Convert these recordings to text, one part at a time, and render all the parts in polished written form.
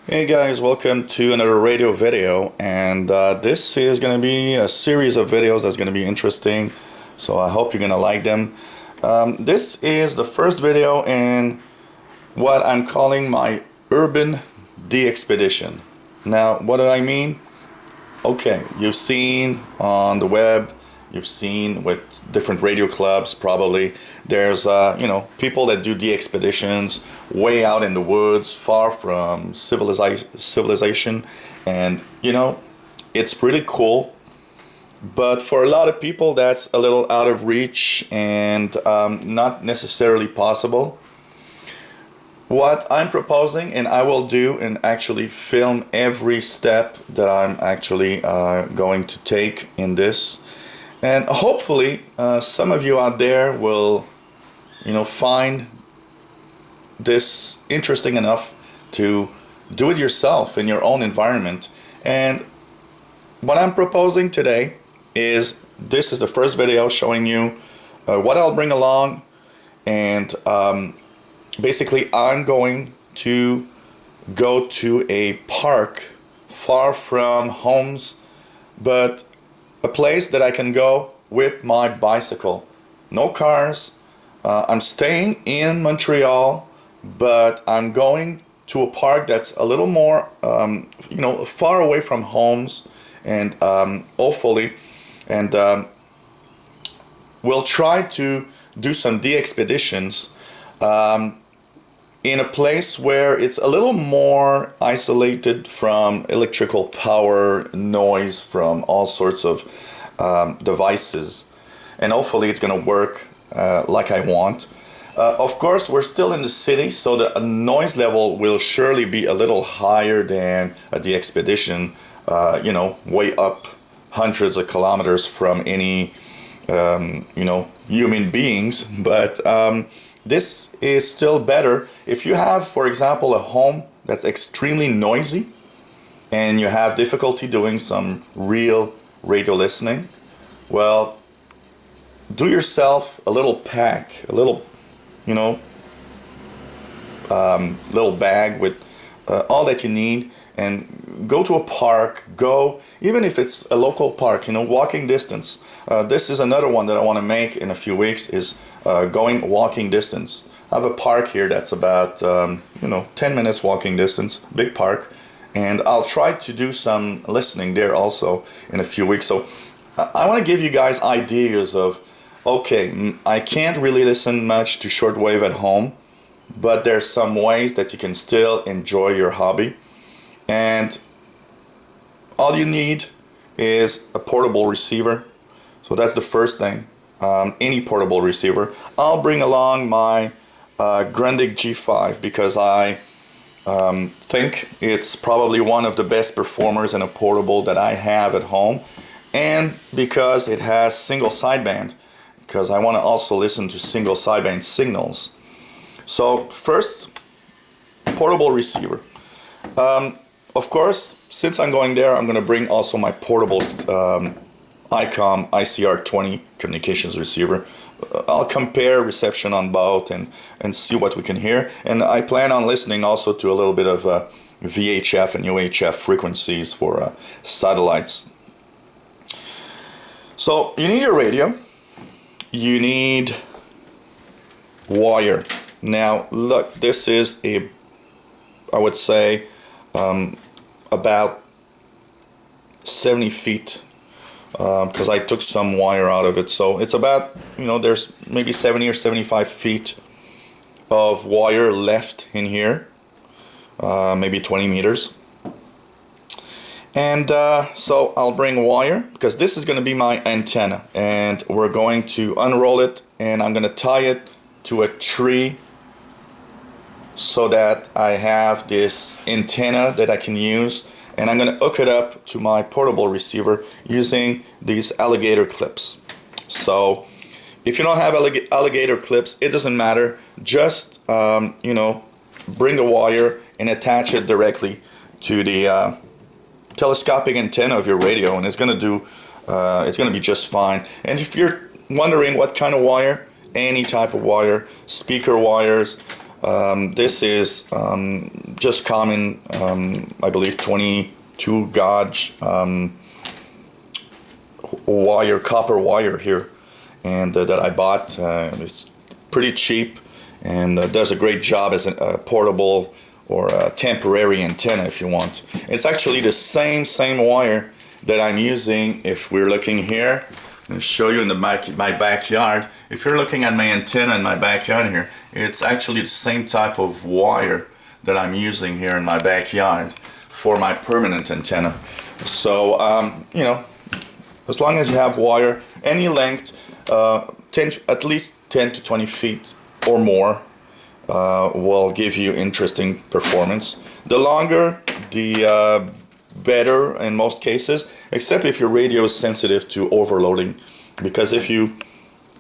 Hey guys, welcome to another radio video, and this is going to be a series of videos that's going to be interesting, so I hope you're going to like them. This is the first video in what I'm calling my Urban DXpedition. Now, what do I mean? Okay, you've seen on the web, you've seen with different radio clubs probably, there's people that do DX-peditions way out in the woods, far from civilization, and it's pretty cool. But for a lot of people, that's a little out of reach and not necessarily possible. What I'm proposing, and I will do and actually film every step that I'm actually going to take in this, and hopefully some of you out there will find this interesting enough to do it yourself in your own environment. And what I'm proposing today is, this is the first video showing you what I'll bring along, and basically I'm going to go to a park far from homes, but a place that I can go with my bicycle. No cars. I'm staying in Montreal, but I'm going to a park that's a little more far away from homes, and hopefully, and we'll try to do some DX-peditions in a place where it's a little more isolated from electrical power, noise from all sorts of devices, and hopefully it's going to work like I want. Of course, we're still in the city, so the noise level will surely be a little higher than a DX-pedition, way up hundreds of kilometers from any human beings, but this is still better. If you have, for example, a home that's extremely noisy and you have difficulty doing some real radio listening, well, do yourself a little pack, a little, little bag with all that you need, and go to a park. Go, even if it's a local park, walking distance. This is another one that I want to make in a few weeks, is going walking distance. I have a park here that's about 10 minutes walking distance, big park, and I'll try to do some listening there also in a few weeks. So I want to give you guys ideas of, okay, I can't really listen much to shortwave at home, but there's some ways that you can still enjoy your hobby, and all you need is a portable receiver. So that's the first thing. Any portable receiver. I'll bring along my Grundig G5 because I think it's probably one of the best performers in a portable that I have at home, and because it has single sideband, because I want to also listen to single sideband signals. So first, portable receiver. Of course, since I'm going there, I'm going to bring also my portable Icom R20 communications receiver. I'll compare reception on both and see what we can hear. And I plan on listening also to a little bit of VHF and UHF frequencies for satellites. So you need your radio. You need wire. Now look, this is I would say about 70 feet, because I took some wire out of it, so it's about, there's maybe 70 or 75 feet of wire left in here, maybe 20 meters. And so I'll bring wire, because this is going to be my antenna, and we're going to unroll it, and I'm going to tie it to a tree so that I have this antenna that I can use, and I'm going to hook it up to my portable receiver using these alligator clips. So if you don't have alligator clips, it doesn't matter. Just bring the wire and attach it directly to the telescopic antenna of your radio, and it's going to be just fine. And if you're wondering what kind of wire, any type of wire, speaker wires, This is just common, I believe 22 gauge wire, copper wire here, and that I bought. It's pretty cheap and does a great job as a portable or a temporary antenna if you want. It's actually the same wire that I'm using. If we're looking here, I'll show you in my backyard. If you're looking at my antenna in my backyard here, it's actually the same type of wire that I'm using here in my backyard for my permanent antenna. So you know, as long as you have wire any length, at least 10 to 20 feet or more, will give you interesting performance. The longer, the better in most cases, except if your radio is sensitive to overloading, because if you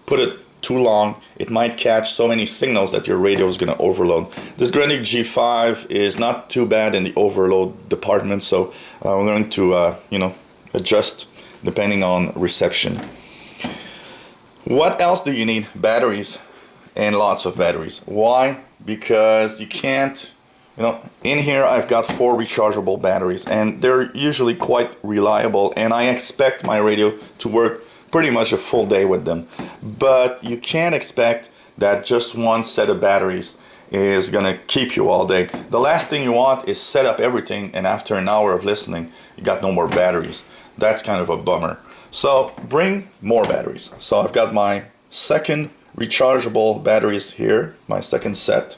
put it too long, it might catch so many signals that your radio is going to overload. This Grundig G5 is not too bad in the overload department, so we're going to you know, adjust depending on reception. What else do you need? Batteries, and lots of batteries. Why? Because you can't, you know, in here I've got 4 rechargeable batteries, and they're usually quite reliable, and I expect my radio to work pretty much a full day with them. But you can't expect that just one set of batteries is gonna keep you all day. The last thing you want is set up everything and after an hour of listening you got no more batteries. That's kind of a bummer. So bring more batteries. So I've got my second rechargeable batteries here, my second set,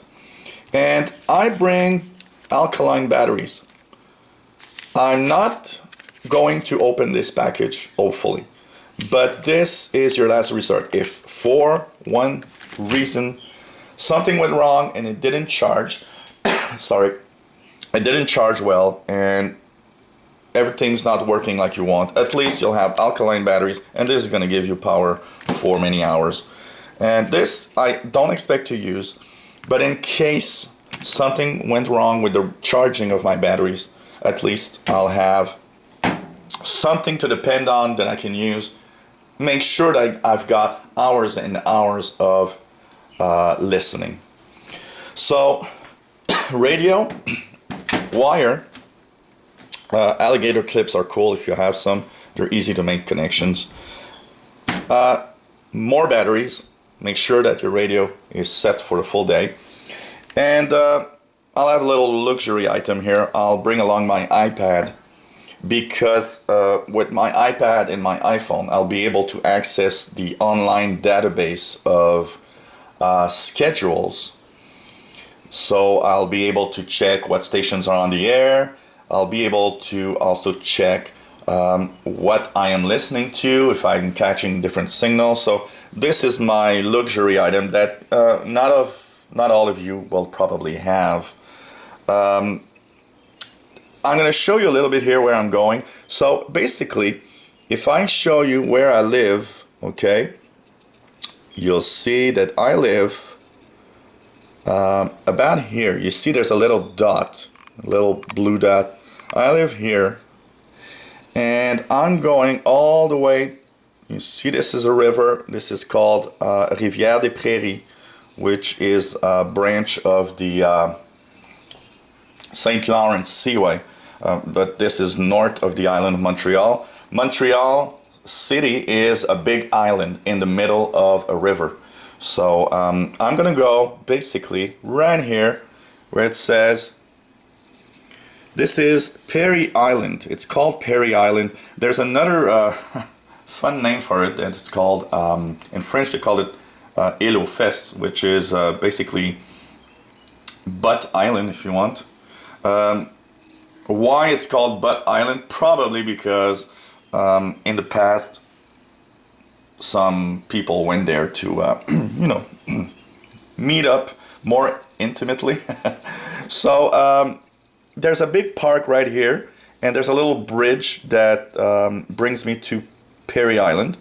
and I bring alkaline batteries. I'm not going to open this package, hopefully, but this is your last resort. If for one reason something went wrong and it didn't charge, sorry, it didn't charge well and everything's not working like you want, at least you'll have alkaline batteries, and this is going to give you power for many hours. And this I don't expect to use, but in case something went wrong with the charging of my batteries, at least I'll have something to depend on that I can use. Make sure that I've got hours and hours of listening. So radio, wire, alligator clips are cool if you have some. They're easy to make connections. More batteries. Make sure that your radio is set for the full day. And I'll have a little luxury item here. I'll bring along my iPad, because with my iPad and my iPhone I'll be able to access the online database of schedules. So I'll be able to check what stations are on the air. I'll be able to also check what I am listening to, if I'm catching different signals. So this is my luxury item that not all of you will probably have. I'm going to show you a little bit here where I'm going. So basically, if I show you where I live, okay, you'll see that I live about here. You see there's a little dot, a little blue dot. I live here, and I'm going all the way. You see this is a river. This is called Rivière des Prairies, which is a branch of the St. Lawrence Seaway. But this is north of the island of Montreal. Montreal City is a big island in the middle of a river. So I'm gonna go basically right here where it says, this is Perry Island. It's called Perry Island. There's another fun name for it, and it's called, in French they call it Île aux Fesses, which is basically Butt Island if you want. Why it's called Butt Island? Probably because in the past some people went there to you know, meet up more intimately. So there's a big park right here, and there's a little bridge that brings me to Perry Island,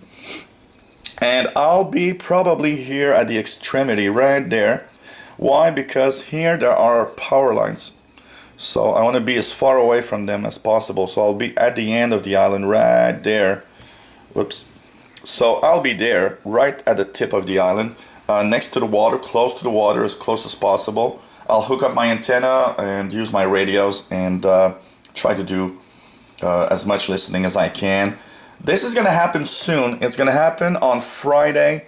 and I'll be probably here at the extremity right there. Why? Because here there are power lines, so I want to be as far away from them as possible. So I'll be at the end of the island right there. Whoops. So I'll be there right at the tip of the island. next to the water, close to the water, as close as possible. I'll hook up my antenna and use my radios and try to do as much listening as I can. This is going to happen soon. It's going to happen on Friday,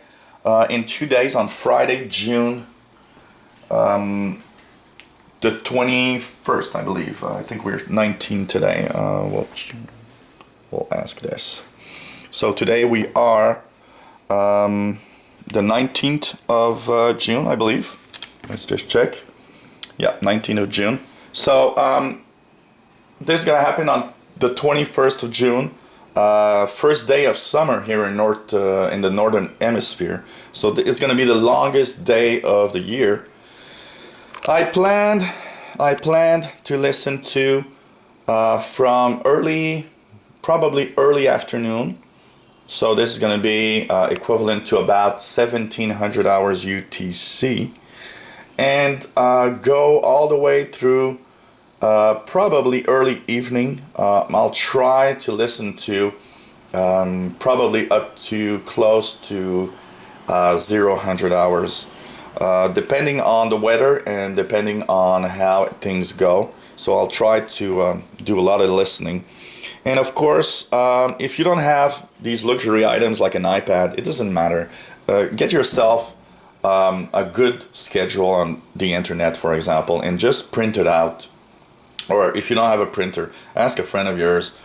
in 2 days, on Friday, June the 21st, I believe. I think we're 19 today. We'll ask this. So today we are the 19th of June, I believe. Let's just check. Yeah, 19th of June. So this is going to happen on the 21st of June. First day of summer here in the northern hemisphere. So it's going to be the longest day of the year. I planned to listen to from probably early afternoon. So this is going to be equivalent to about 1700 hours UTC, and go all the way through probably early evening. I'll try to listen to probably up to close to 0-100 hours. Depending on the weather and depending on how things go. So I'll try to do a lot of listening. And of course, if you don't have these luxury items like an iPad, it doesn't matter. Get yourself a good schedule on the internet, for example, and just print it out. Or if you don't have a printer, ask a friend of yours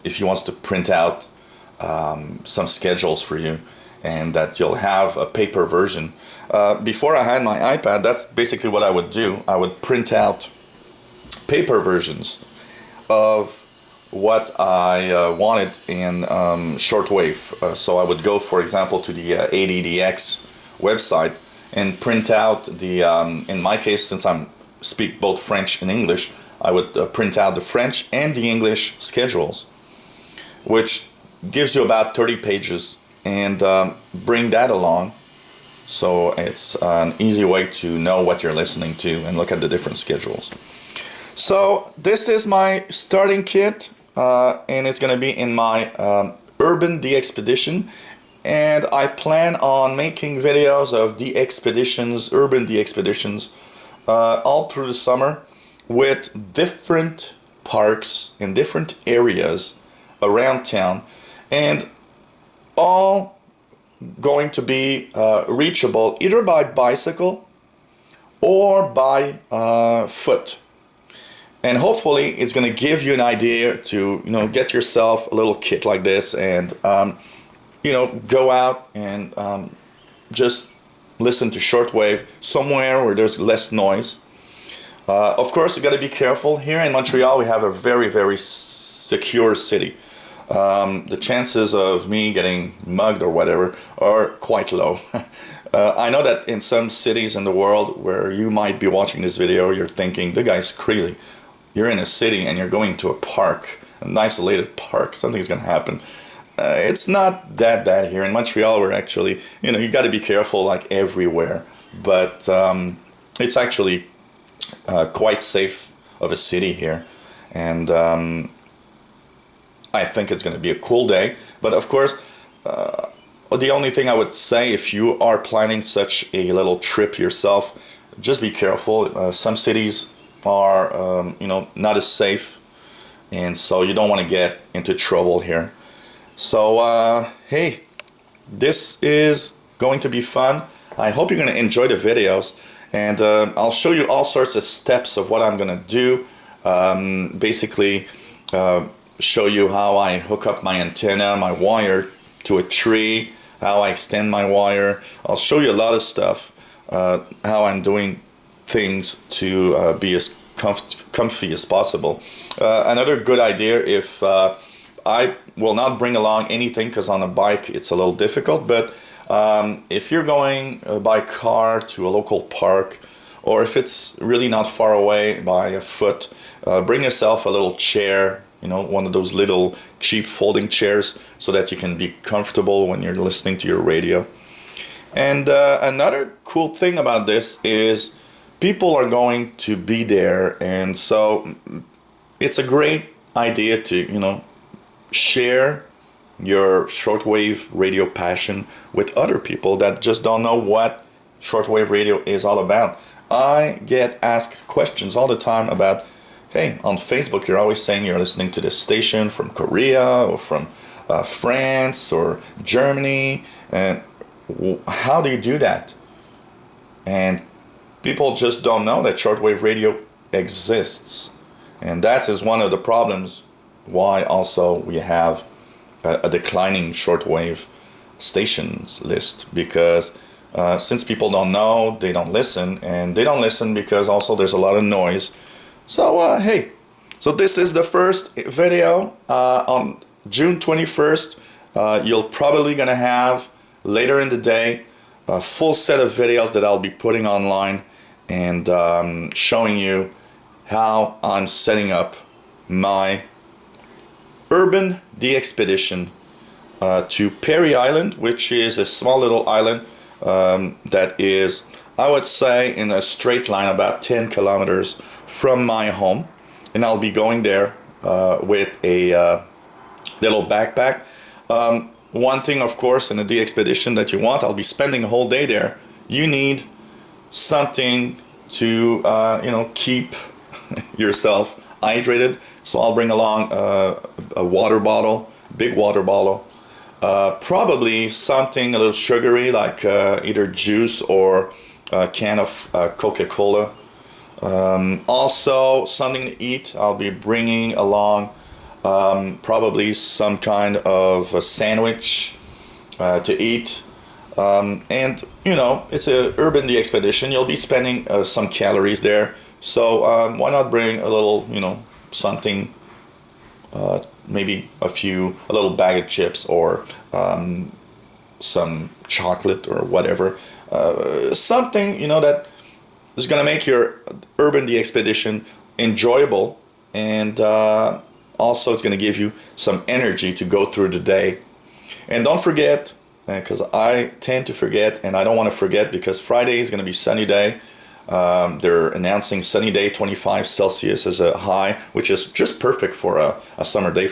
if he wants to print out some schedules for you, and that you'll have a paper version. Before I had my iPad, that's basically what I would do. I would print out paper versions of what I wanted in shortwave. So I would go, for example, to the ADDX website and print out the, in my case, since I speak both French and English, I would print out the French and the English schedules, which gives you about 30 pages. And bring that along, so it's an easy way to know what you're listening to and look at the different schedules. So this is my starting kit, and it's going to be in my Urban DXpedition, and I plan on making videos of DX-peditions, Urban DX-peditions, all through the summer with different parks in different areas around town, and all going to be reachable either by bicycle or by foot. And hopefully it's going to give you an idea to get yourself a little kit like this and go out and just listen to shortwave somewhere where there's less noise. Of course, you got to be careful. Here in Montreal we have a very, very secure city. The chances of me getting mugged or whatever are quite low. I know that in some cities in the world where you might be watching this video, you're thinking, the guy's crazy. You're in a city and you're going to a park, an isolated park, something's going to happen. It's not that bad here. In Montreal, we're actually, you got to be careful like everywhere. But it's actually quite safe of a city here. And I think it's going to be a cool day. But of course, the only thing I would say, if you are planning such a little trip yourself, just be careful. Some cities are, not as safe, and so you don't want to get into trouble here. So, hey, this is going to be fun. I hope you're going to enjoy the videos, and I'll show you all sorts of steps of what I'm going to do. Basically, show you how I hook up my antenna, my wire to a tree, how I extend my wire. I'll show you a lot of stuff, how I'm doing things to be as comfy as possible. Another good idea, if I will not bring along anything because on a bike it's a little difficult, but if you're going by car to a local park, or if it's really not far away by foot, bring yourself a little chair, one of those little cheap folding chairs, so that you can be comfortable when you're listening to your radio. And another cool thing about this is people are going to be there, and so it's a great idea to share your shortwave radio passion with other people that just don't know what shortwave radio is all about. I get asked questions all the time about, hey, on Facebook you're always saying you're listening to this station from Korea or from France or Germany, and how do you do that? And people just don't know that shortwave radio exists, and that is one of the problems why also we have a declining shortwave stations list, because since people don't know, they don't listen, and they don't listen because also there's a lot of noise. So hey, so this is the first video on June 21st. You'll probably gonna have later in the day a full set of videos that I'll be putting online and showing you how I'm setting up my Urban DXpedition to Perry Island, which is a small little island that is, I would say, in a straight line about 10 kilometers from my home. And I'll be going there with a little backpack. One thing, of course, in a DXpedition that you want, I'll be spending a whole day there. You need something to you know, keep yourself hydrated. So I'll bring along a water bottle, big water bottle, probably something a little sugary like either juice or a can of Coca-Cola. Also something to eat. I'll be bringing along probably some kind of a sandwich to eat. And you know, it's a Urban DXpedition. You'll be spending some calories there. So why not bring a little, you know, something, maybe a little bag of chips or some chocolate or whatever, something, you know, that is gonna make your Urban DXpedition enjoyable, and also it's gonna give you some energy to go through the day. And don't forget, because I tend to forget, and I don't want to forget, because Friday is gonna be sunny day. They're announcing sunny day, 25 Celsius as a high, which is just perfect for a summer day.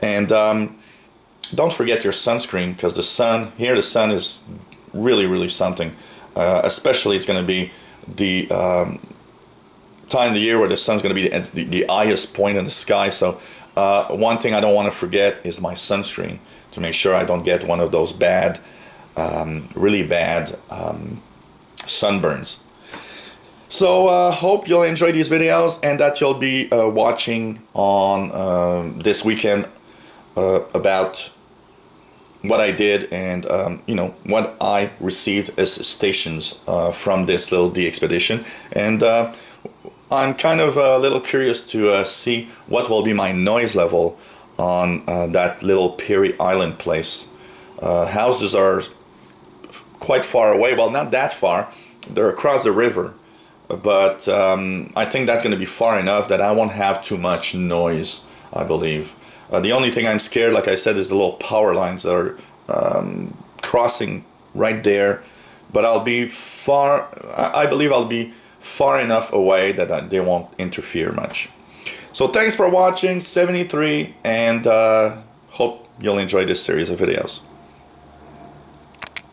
And don't forget your sunscreen, because the sun is really, really something. Especially it's going to be the time of the year where the sun's going to be the highest point in the sky. So one thing I don't want to forget is my sunscreen, to make sure I don't get one of those bad, really bad sunburns. So hope you'll enjoy these videos, and that you'll be watching on this weekend about what I did, and you know, what I received as stations from this little DXpedition. And I'm kind of a little curious to see what will be my noise level on that little Perry Island place. Houses are quite far away. Well, not that far. They're across the river. But I think that's going to be far enough that I won't have too much noise, I believe. The only thing I'm scared, like I said, is the little power lines that are crossing right there. But I'll be far, I believe I'll be far enough away that they won't interfere much. So thanks for watching, 73, and hope you'll enjoy this series of videos.